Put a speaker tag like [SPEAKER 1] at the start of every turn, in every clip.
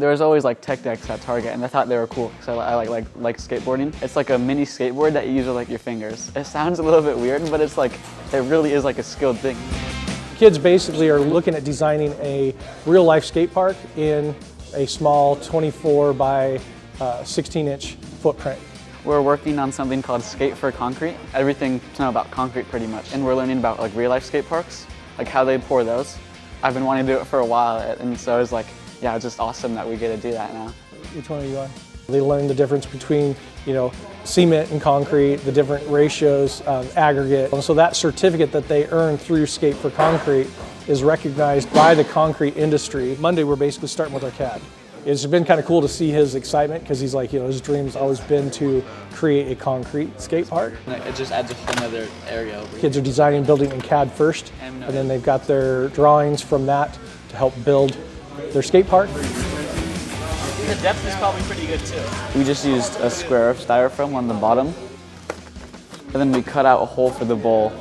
[SPEAKER 1] There was always like tech decks at Target, and I thought they were cool because I like skateboarding. It's like a mini skateboard that you use with like your fingers. It sounds a little bit weird, but it's like, it really is like a skilled thing.
[SPEAKER 2] Kids basically are looking at designing a real life skate park in a small 24 by 16-inch footprint.
[SPEAKER 1] We're working on something called Skate for Concrete. Everything to know about concrete pretty much. And we're learning about like real life skate parks, like how they pour those. I've been wanting to do it for a while, and so it's like, yeah, it's just awesome that we get to do that now.
[SPEAKER 2] Which one are you on? They learn the difference between, cement and concrete, the different ratios of aggregate. And so that certificate that they earn through Skate for Concrete is recognized by the concrete industry. Monday, we're basically starting with our CAD. It's been kind of cool to see his excitement because he's like, his dream's always been to create a concrete skate park.
[SPEAKER 1] It just adds a whole other area over here.
[SPEAKER 2] Kids are designing and building in CAD first, and then they've got their drawings from that to help build their skate park.
[SPEAKER 1] The depth is probably pretty good too. We just used a square of styrofoam on the bottom, and then we cut out a hole for the bowl.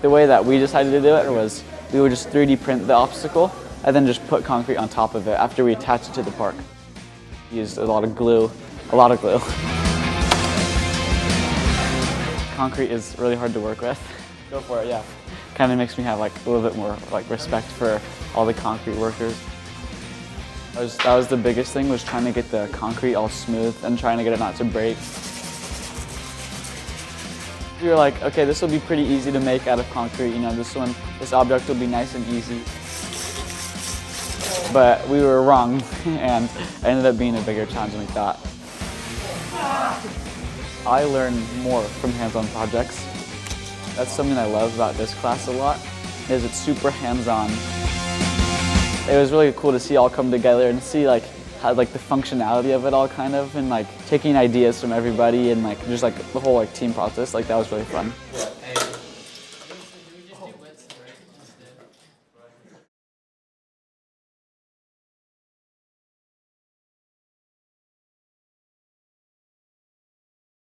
[SPEAKER 1] The way that we decided to do it was we would just 3D print the obstacle and then just put concrete on top of it after we attached it to the park. Used a lot of glue. Concrete is really hard to work with. Go for it, yeah. Kind of makes me have like a little bit more like respect for all the concrete workers. That was the biggest thing, was trying to get the concrete all smooth and trying to get it not to break. We were like, okay, this will be pretty easy to make out of concrete. This object will be nice and easy. But we were wrong, and it ended up being a bigger challenge than we thought. I learn more from hands-on projects. That's something I love about this class a lot, is it's super hands-on. It was really cool to see it all come together and see how the functionality of it all kind of, and taking ideas from everybody and just the whole team process. That was really fun.